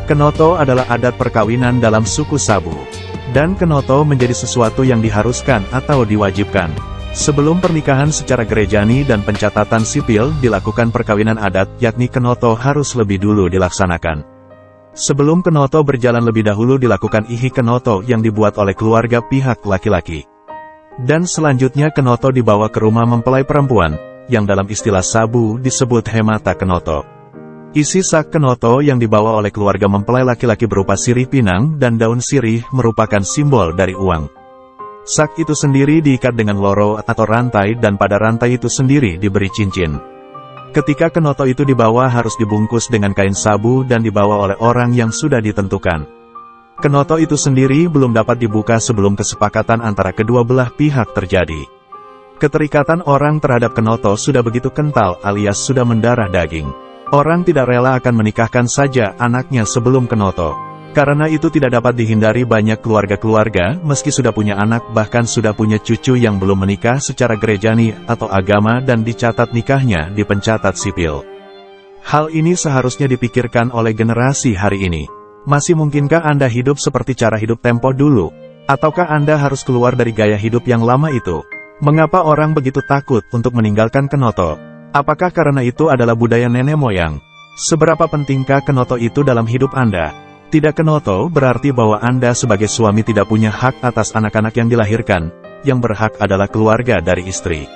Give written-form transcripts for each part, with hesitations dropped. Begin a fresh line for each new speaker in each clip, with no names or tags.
Kenoto adalah adat perkawinan dalam suku Sabu. Dan kenoto menjadi sesuatu yang diharuskan atau diwajibkan. Sebelum pernikahan secara gerejani dan pencatatan sipil dilakukan perkawinan adat, yakni kenoto harus lebih dulu dilaksanakan. Sebelum kenoto berjalan lebih dahulu dilakukan ihi kenoto yang dibuat oleh keluarga pihak laki-laki. Dan selanjutnya kenoto dibawa ke rumah mempelai perempuan, yang dalam istilah Sabu disebut hemata kenoto. Isi sak kenoto yang dibawa oleh keluarga mempelai laki-laki berupa sirih pinang dan daun sirih merupakan simbol dari uang. Sak itu sendiri diikat dengan loro atau rantai dan pada rantai itu sendiri diberi cincin. Ketika kenoto itu dibawa harus dibungkus dengan kain sabu dan dibawa oleh orang yang sudah ditentukan. Kenoto itu sendiri belum dapat dibuka sebelum kesepakatan antara kedua belah pihak terjadi. Keterikatan orang terhadap kenoto sudah begitu kental alias sudah mendarah daging. Orang tidak rela akan menikahkan saja anaknya sebelum kenoto. Karena itu tidak dapat dihindari banyak keluarga-keluarga, meski sudah punya anak bahkan sudah punya cucu yang belum menikah secara gerejani atau agama dan dicatat nikahnya di pencatat sipil. Hal ini seharusnya dipikirkan oleh generasi hari ini. Masih mungkinkah Anda hidup seperti cara hidup tempo dulu? Ataukah Anda harus keluar dari gaya hidup yang lama itu? Mengapa orang begitu takut untuk meninggalkan kenoto? Apakah karena itu adalah budaya nenek moyang? Seberapa pentingkah kenoto itu dalam hidup Anda? Tidak kenoto berarti bahwa Anda sebagai suami tidak punya hak atas anak-anak yang dilahirkan, yang berhak adalah keluarga dari istri.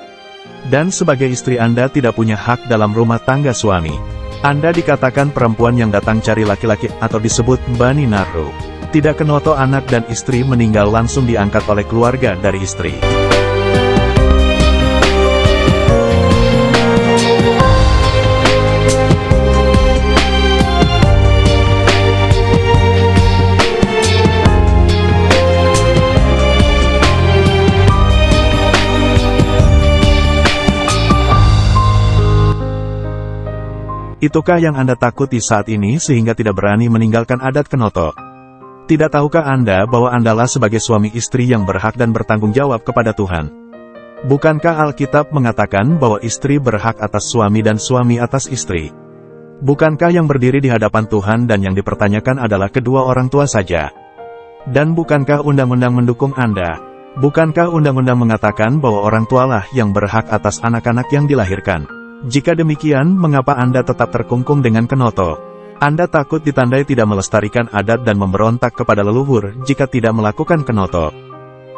Dan sebagai istri Anda tidak punya hak dalam rumah tangga suami. Anda dikatakan perempuan yang datang cari laki-laki atau disebut Bani Naru. Tidak kenoto anak dan istri meninggal langsung diangkat oleh keluarga dari istri. Itukah yang Anda takuti saat ini sehingga tidak berani meninggalkan adat kenoto? Tidak tahukah Anda bahwa Andalah sebagai suami istri yang berhak dan bertanggung jawab kepada Tuhan? Bukankah Alkitab mengatakan bahwa istri berhak atas suami dan suami atas istri? Bukankah yang berdiri di hadapan Tuhan dan yang dipertanyakan adalah kedua orang tua saja? Dan bukankah undang-undang mendukung Anda? Bukankah undang-undang mengatakan bahwa orang tualah yang berhak atas anak-anak yang dilahirkan? Jika demikian, mengapa Anda tetap terkungkung dengan kenoto? Anda takut ditandai tidak melestarikan adat dan memberontak kepada leluhur jika tidak melakukan kenoto.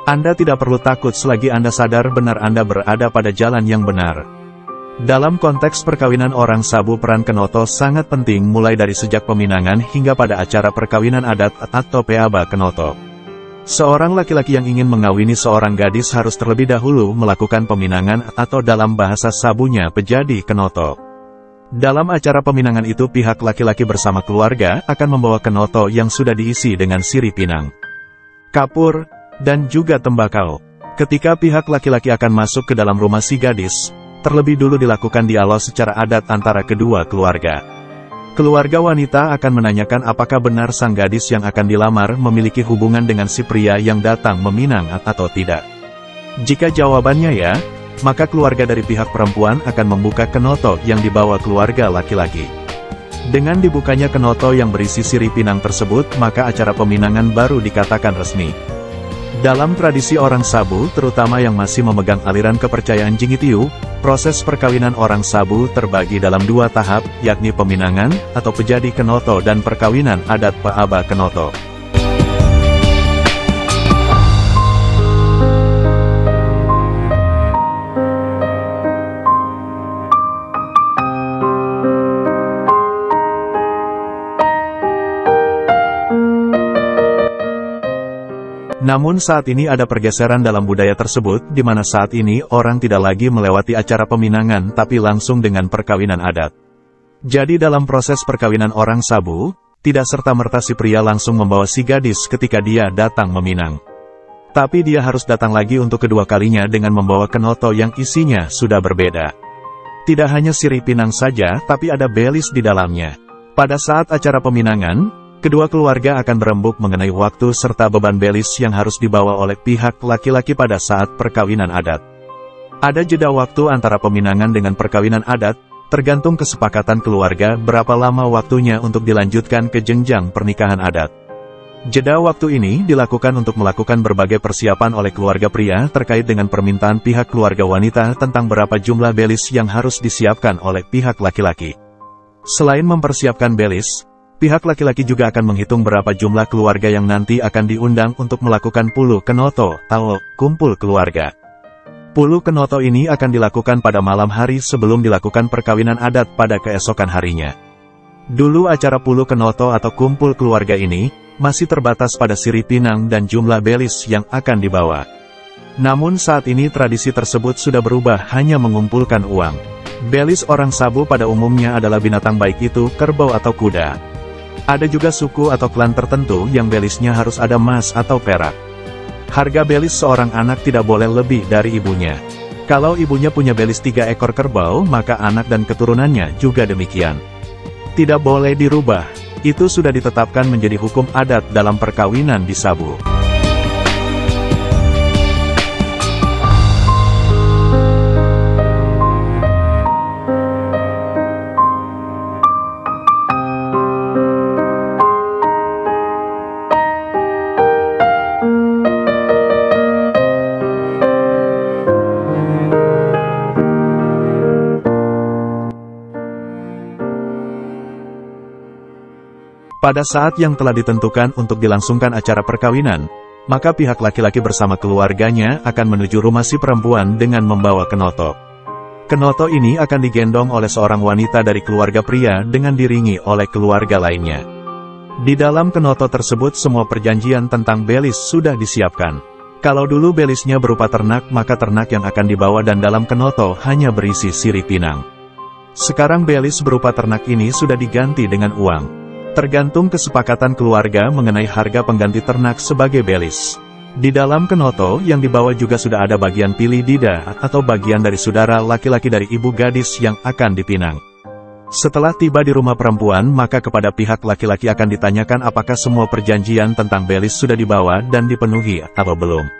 Anda tidak perlu takut selagi Anda sadar benar Anda berada pada jalan yang benar. Dalam konteks perkawinan orang Sabu, peran kenoto sangat penting mulai dari sejak peminangan hingga pada acara perkawinan adat atau peaba kenoto. Seorang laki-laki yang ingin mengawini seorang gadis harus terlebih dahulu melakukan peminangan atau dalam bahasa Sabunya pejadi kenoto. Dalam acara peminangan itu pihak laki-laki bersama keluarga akan membawa kenoto yang sudah diisi dengan sirih pinang, kapur, dan juga tembakau. Ketika pihak laki-laki akan masuk ke dalam rumah si gadis, terlebih dulu dilakukan dialog secara adat antara kedua keluarga. Keluarga wanita akan menanyakan apakah benar sang gadis yang akan dilamar memiliki hubungan dengan si pria yang datang meminang atau tidak. Jika jawabannya ya, maka keluarga dari pihak perempuan akan membuka kenoto yang dibawa keluarga laki-laki. Dengan dibukanya kenoto yang berisi sirih pinang tersebut, maka acara peminangan baru dikatakan resmi. Dalam tradisi orang Sabu, terutama yang masih memegang aliran kepercayaan Jingitiu, proses perkawinan orang Sabu terbagi dalam dua tahap, yakni peminangan, atau pejadi kenoto dan perkawinan adat peaba kenoto. Namun saat ini ada pergeseran dalam budaya tersebut, di mana saat ini orang tidak lagi melewati acara peminangan tapi langsung dengan perkawinan adat. Jadi dalam proses perkawinan orang Sabu, tidak serta-merta si pria langsung membawa si gadis ketika dia datang meminang. Tapi dia harus datang lagi untuk kedua kalinya dengan membawa kenoto yang isinya sudah berbeda. Tidak hanya sirih pinang saja, tapi ada belis di dalamnya. Pada saat acara peminangan, kedua keluarga akan berembuk mengenai waktu serta beban belis yang harus dibawa oleh pihak laki-laki pada saat perkawinan adat. Ada jeda waktu antara peminangan dengan perkawinan adat, tergantung kesepakatan keluarga berapa lama waktunya untuk dilanjutkan ke jenjang pernikahan adat. Jeda waktu ini dilakukan untuk melakukan berbagai persiapan oleh keluarga pria terkait dengan permintaan pihak keluarga wanita tentang berapa jumlah belis yang harus disiapkan oleh pihak laki-laki. Selain mempersiapkan belis, pihak laki-laki juga akan menghitung berapa jumlah keluarga yang nanti akan diundang untuk melakukan puluh kenoto atau kumpul keluarga. Puluh kenoto ini akan dilakukan pada malam hari sebelum dilakukan perkawinan adat pada keesokan harinya. Dulu acara puluh kenoto atau kumpul keluarga ini masih terbatas pada sirih pinang dan jumlah belis yang akan dibawa. Namun saat ini tradisi tersebut sudah berubah hanya mengumpulkan uang. Belis orang Sabu pada umumnya adalah binatang baik itu kerbau atau kuda. Ada juga suku atau klan tertentu yang belisnya harus ada emas atau perak. Harga belis seorang anak tidak boleh lebih dari ibunya. Kalau ibunya punya belis 3 ekor kerbau, maka anak dan keturunannya juga demikian. Tidak boleh dirubah. Itu sudah ditetapkan menjadi hukum adat dalam perkawinan di Sabu. Pada saat yang telah ditentukan untuk dilangsungkan acara perkawinan, maka pihak laki-laki bersama keluarganya akan menuju rumah si perempuan dengan membawa kenoto. Kenoto ini akan digendong oleh seorang wanita dari keluarga pria dengan diringi oleh keluarga lainnya. Di dalam kenoto tersebut semua perjanjian tentang belis sudah disiapkan. Kalau dulu belisnya berupa ternak, maka ternak yang akan dibawa dan dalam kenoto hanya berisi sirih pinang. Sekarang belis berupa ternak ini sudah diganti dengan uang. Tergantung kesepakatan keluarga mengenai harga pengganti ternak sebagai belis. Di dalam kenoto yang dibawa juga sudah ada bagian pilih dida atau bagian dari saudara laki-laki dari ibu gadis yang akan dipinang. Setelah tiba di rumah perempuan, maka kepada pihak laki-laki akan ditanyakan apakah semua perjanjian tentang belis sudah dibawa dan dipenuhi atau belum.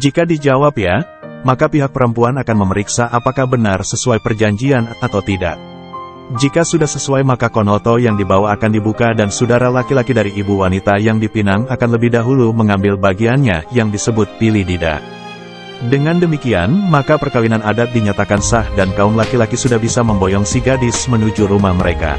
Jika dijawab ya, maka pihak perempuan akan memeriksa apakah benar sesuai perjanjian atau tidak. Jika sudah sesuai, maka kenoto yang dibawa akan dibuka dan saudara laki-laki dari ibu wanita yang dipinang akan lebih dahulu mengambil bagiannya yang disebut pilih dida. Dengan demikian, maka perkawinan adat dinyatakan sah dan kaum laki-laki sudah bisa memboyong si gadis menuju rumah mereka.